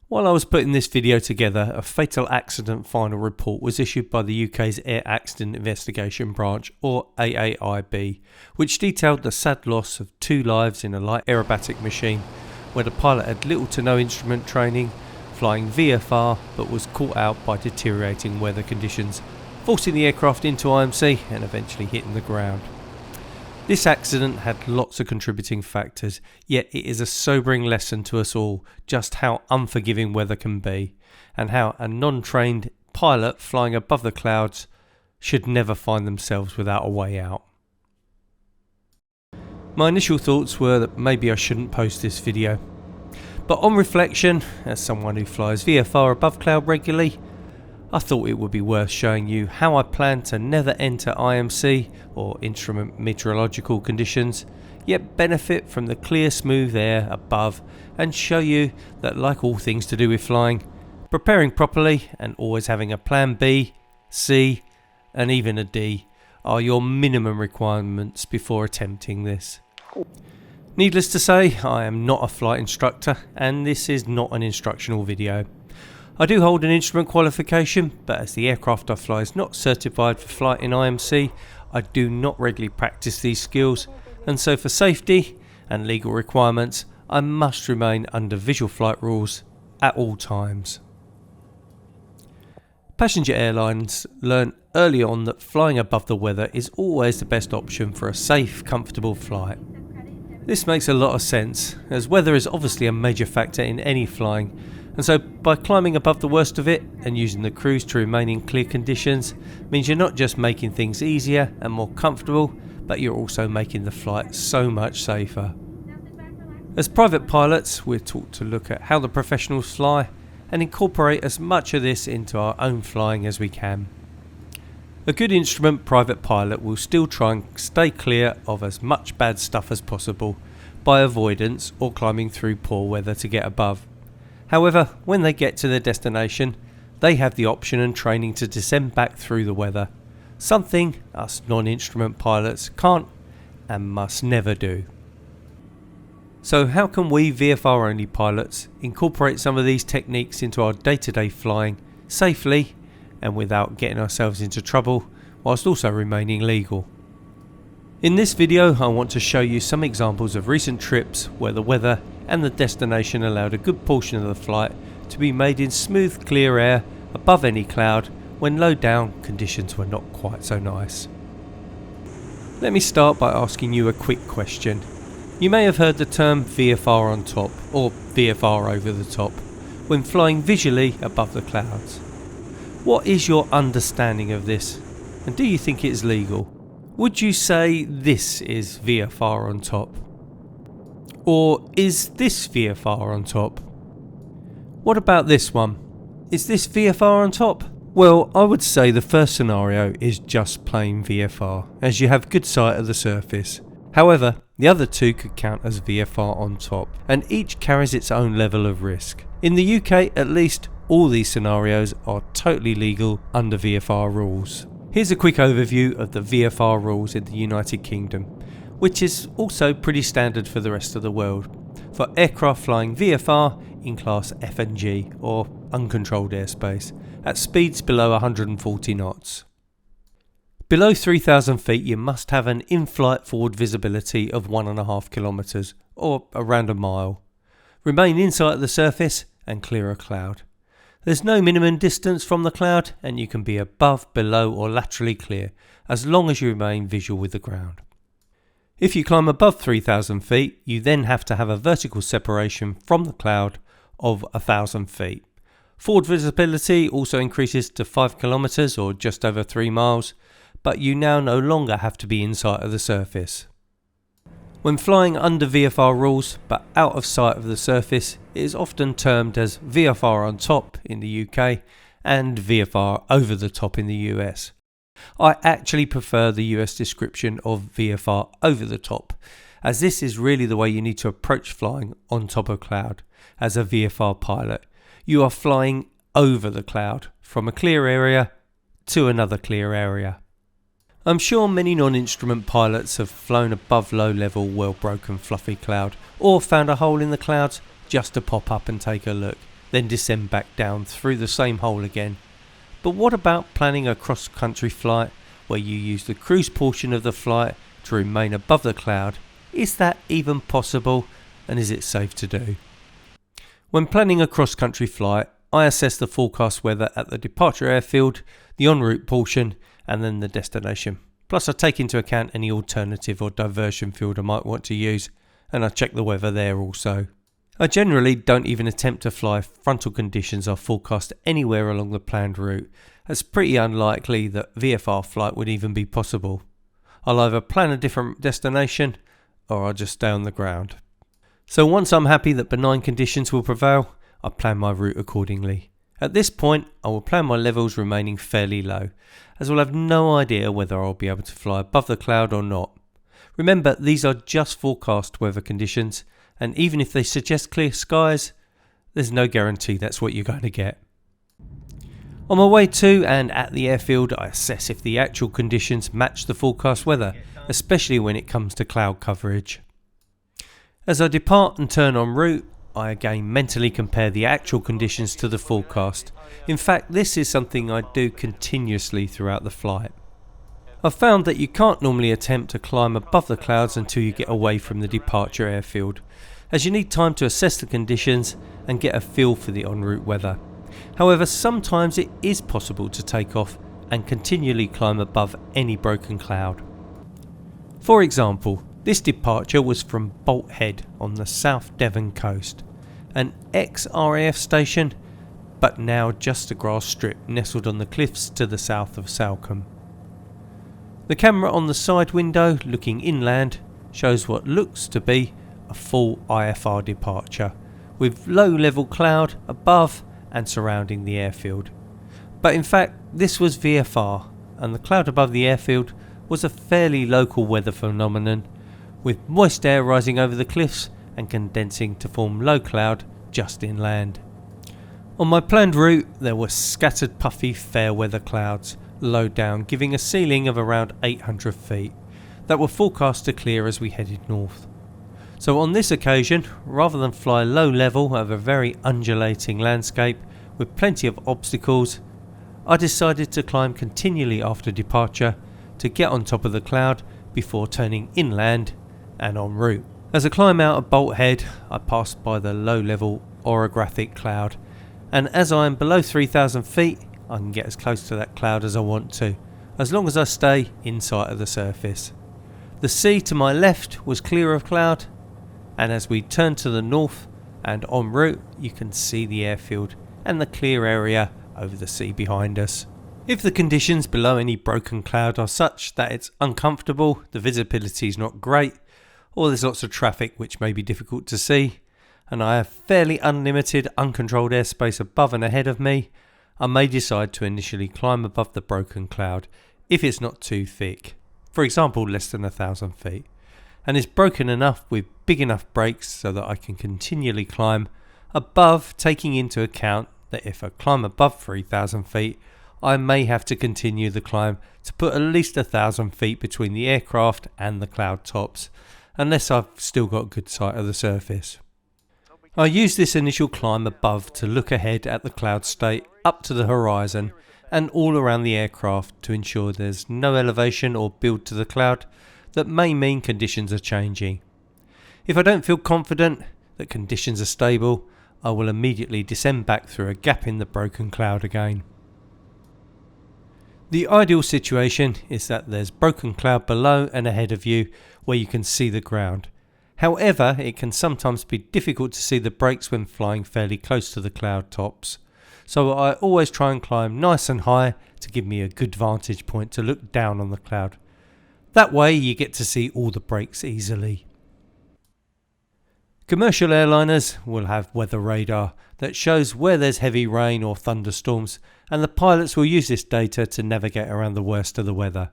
While I was putting this video together, a fatal accident final report was issued by the UK's Air Accident Investigation Branch, or AAIB, which detailed the sad loss of 2 lives in a light aerobatic machine, where the pilot had little to no instrument training, flying VFR, but was caught out by deteriorating weather conditions, forcing the aircraft into IMC and eventually hitting the ground. This accident had lots of contributing factors, yet it is a sobering lesson to us all just how unforgiving weather can be, and how a non-trained pilot flying above the clouds should never find themselves without a way out. My initial thoughts were that maybe I shouldn't post this video, but on reflection, as someone who flies VFR above cloud regularly, I thought it would be worth showing you how I plan to never enter IMC or instrument meteorological conditions, yet benefit from the clear smooth air above, and show you that, like all things to do with flying, preparing properly and always having a plan B, C and even a D are your minimum requirements before attempting this. Needless to say, I am not a flight instructor and this is not an instructional video. I do hold an instrument qualification, but as the aircraft I fly is not certified for flight in IMC, I do not regularly practice these skills, and so for safety and legal requirements, I must remain under visual flight rules at all times. Passenger airlines learn early on that flying above the weather is always the best option for a safe, comfortable flight. This makes a lot of sense, as weather is obviously a major factor in any flying, and so by climbing above the worst of it and using the cruise to remain in clear conditions means you're not just making things easier and more comfortable, but you're also making the flight so much safer. As private pilots, we're taught to look at how the professionals fly and incorporate as much of this into our own flying as we can. A good instrument private pilot will still try and stay clear of as much bad stuff as possible by avoidance or climbing through poor weather to get above. However, when they get to their destination, they have the option and training to descend back through the weather, something us non-instrument pilots can't and must never do. So how can we VFR only pilots incorporate some of these techniques into our day-to-day flying safely and without getting ourselves into trouble, whilst also remaining legal? In this video I want to show you some examples of recent trips where the weather and the destination allowed a good portion of the flight to be made in smooth clear air above any cloud when low down conditions were not quite so nice. Let me start by asking you a quick question. You may have heard the term VFR on top or VFR over the top when flying visually above the clouds. What is your understanding of this, and do you think it's legal? Would you say this is VFR on top? Or is this VFR on top? What about this one? Is this VFR on top? Well, I would say the first scenario is just plain VFR, as you have good sight of the surface. However, the other two could count as VFR on top, and each carries its own level of risk. In the UK, at least, all these scenarios are totally legal under VFR rules. Here's a quick overview of the VFR rules in the United Kingdom, which is also pretty standard for the rest of the world, for aircraft flying VFR in class F and G, or uncontrolled airspace, at speeds below 140 knots. Below 3,000 feet you must have an in-flight forward visibility of 1.5 kilometres, or around a mile. Remain inside the surface and clear a cloud. There's no minimum distance from the cloud, and you can be above, below or laterally clear as long as you remain visual with the ground. If you climb above 3,000 feet, you then have to have a vertical separation from the cloud of 1,000 feet. Forward visibility also increases to 5 kilometres or just over 3 miles, but you now no longer have to be inside of the surface. When flying under VFR rules but out of sight of the surface, it is often termed as VFR on top in the UK and VFR over the top in the US. I actually prefer the US description of VFR over the top, as this is really the way you need to approach flying on top of cloud. As a VFR pilot, you are flying over the cloud from a clear area to another clear area. I'm sure many non-instrument pilots have flown above low-level, well-broken fluffy cloud, or found a hole in the clouds just to pop up and take a look. then descend back down through the same hole again. But what about planning a cross-country flight where you use the cruise portion of the flight to remain above the cloud? Is that even possible, and is it safe to do? When planning a cross-country flight, I assess the forecast weather at the departure airfield, the en route portion, and then the destination. Plus I take into account any alternative or diversion field I might want to use, and I check the weather there also. I generally don't even attempt to fly if frontal conditions are forecast anywhere along the planned route, as it's pretty unlikely that VFR flight would even be possible. I'll either plan a different destination or I'll just stay on the ground. So once I'm happy that benign conditions will prevail, I plan my route accordingly. At this point, I will plan my levels remaining fairly low, as I'll have no idea whether I'll be able to fly above the cloud or not. Remember, these are just forecast weather conditions, and even if they suggest clear skies, there's no guarantee that's what you're going to get. On my way to and at the airfield, I assess if the actual conditions match the forecast weather, especially when it comes to cloud coverage. As I depart and turn en route, I again mentally compare the actual conditions to the forecast. In fact, this is something I do continuously throughout the flight. I've found that you can't normally attempt to climb above the clouds until you get away from the departure airfield, as you need time to assess the conditions and get a feel for the en route weather. However, sometimes it is possible to take off and continually climb above any broken cloud. For example, this departure was from Bolt Head on the South Devon coast, an ex-RAF station, but now just a grass strip nestled on the cliffs to the south of Salcombe. The camera on the side window looking inland shows what looks to be a full IFR departure, with low level cloud above and surrounding the airfield. But in fact this was VFR, and the cloud above the airfield was a fairly local weather phenomenon, with moist air rising over the cliffs and condensing to form low cloud just inland. On my planned route there were scattered puffy fair weather clouds low down, giving a ceiling of around 800 feet that were forecast to clear as we headed north. So on this occasion, rather than fly low level over a very undulating landscape with plenty of obstacles, I decided to climb continually after departure to get on top of the cloud before turning inland and en route. As I climb out of Bolt Head, I pass by the low level orographic cloud, and as I am below 3,000 feet I can get as close to that cloud as I want to, as long as I stay in sight of the surface. The sea to my left was clear of cloud, and as we turn to the north and en route you can see the airfield and the clear area over the sea behind us. If the conditions below any broken cloud are such that it's uncomfortable, the visibility is not great, or there's lots of traffic which may be difficult to see, and I have fairly unlimited uncontrolled airspace above and ahead of me, I may decide to initially climb above the broken cloud if it's not too thick, for example less than 1,000 feet, and is broken enough with big enough breaks so that I can continually climb above, taking into account that if I climb above 3,000 feet I may have to continue the climb to put at least 1,000 feet between the aircraft and the cloud tops, unless I've still got good sight of the surface. I use this initial climb above to look ahead at the cloud state up to the horizon and all around the aircraft to ensure there's no elevation or build to the cloud that may mean conditions are changing. If I don't feel confident that conditions are stable, I will immediately descend back through a gap in the broken cloud again. The ideal situation is that there's broken cloud below and ahead of you where you can see the ground. However, it can sometimes be difficult to see the breaks when flying fairly close to the cloud tops. So I always try and climb nice and high to give me a good vantage point to look down on the cloud. That way you get to see all the breaks easily. Commercial airliners will have weather radar that shows where there's heavy rain or thunderstorms, and the pilots will use this data to navigate around the worst of the weather.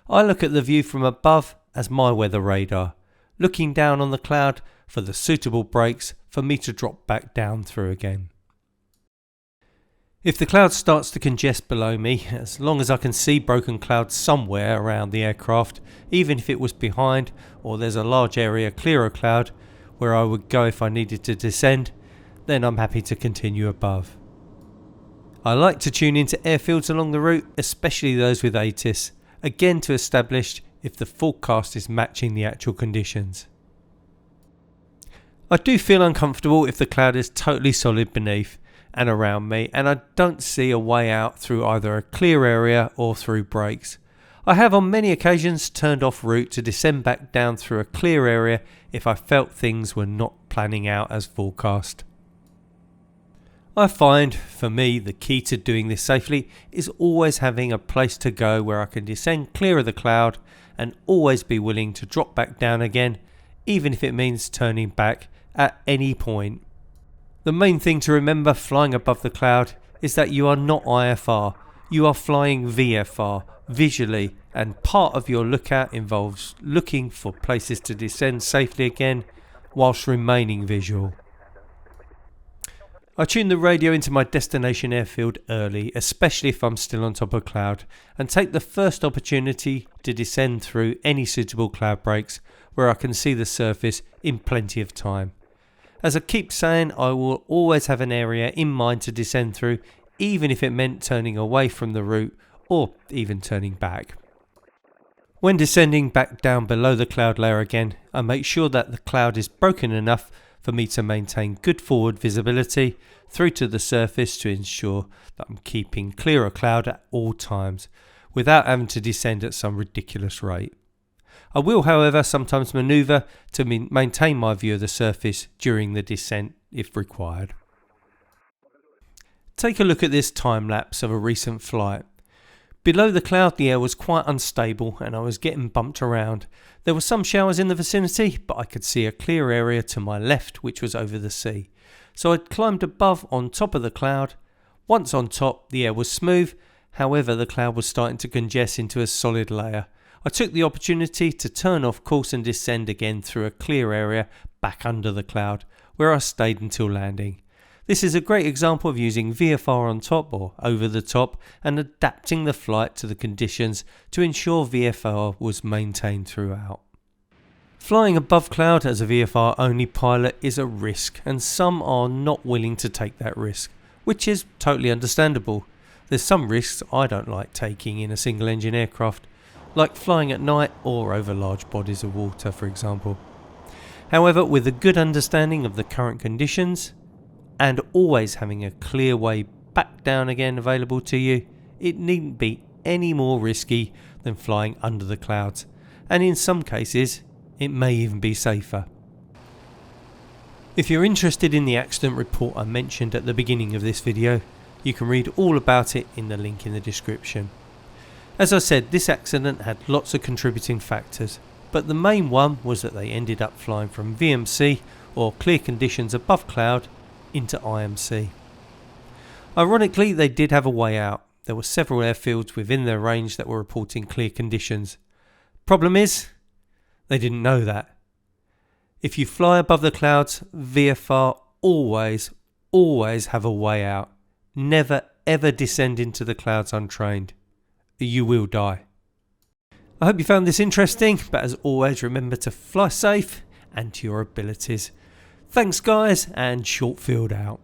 I look at the view from above as my weather radar, looking down on the cloud for the suitable breaks for me to drop back down through again. If the cloud starts to congest below me, as long as I can see broken clouds somewhere around the aircraft, even if it was behind or there's a large area clear of cloud where I would go if I needed to descend, then I'm happy to continue above. I like to tune into airfields along the route, especially those with ATIS, again to establish if the forecast is matching the actual conditions. I do feel uncomfortable if the cloud is totally solid beneath and around me and I don't see a way out through either a clear area or through breaks. I have on many occasions turned off route to descend back down through a clear area if I felt things were not planning out as forecast. I find, for me, the key to doing this safely is always having a place to go where I can descend clear of the cloud and always be willing to drop back down again, even if it means turning back at any point. The main thing to remember flying above the cloud is that you are not IFR, you are flying VFR, visually, and part of your lookout involves looking for places to descend safely again whilst remaining visual. I tune the radio into my destination airfield early, especially if I'm still on top of cloud, and take the first opportunity to descend through any suitable cloud breaks where I can see the surface in plenty of time. As I keep saying, I will always have an area in mind to descend through, even if it meant turning away from the route or even turning back. When descending back down below the cloud layer again, I make sure that the cloud is broken enough for me to maintain good forward visibility through to the surface to ensure that I'm keeping clear of cloud at all times without having to descend at some ridiculous rate. I will, however, sometimes manoeuvre to maintain my view of the surface during the descent if required. Take a look at this time lapse of a recent flight. Below the cloud the air was quite unstable and I was getting bumped around. There were some showers in the vicinity, but I could see a clear area to my left which was over the sea. So I climbed above on top of the cloud. Once on top the air was smooth, however the cloud was starting to congest into a solid layer. I took the opportunity to turn off course and descend again through a clear area back under the cloud, where I stayed until landing. This is a great example of using VFR on top or over the top and adapting the flight to the conditions to ensure VFR was maintained throughout. Flying above cloud as a VFR only pilot is a risk and some are not willing to take that risk, which is totally understandable. There's some risks I don't like taking in a single engine aircraft, like flying at night or over large bodies of water for example. However, with a good understanding of the current conditions, and always having a clear way back down again available to you, it needn't be any more risky than flying under the clouds, and in some cases it may even be safer. If you're interested in the accident report I mentioned at the beginning of this video, you can read all about it in the link in the description. As I said, this accident had lots of contributing factors, but the main one was that they ended up flying from VMC, or clear conditions above cloud, into IMC. Ironically, they did have a way out. There were several airfields within their range that were reporting clear conditions. Problem is, they didn't know that. If you fly above the clouds, VFR always have a way out. Never ever descend into the clouds untrained. You will die. I hope you found this interesting, but as always remember to fly safe and to your abilities. Thanks guys, and short field out.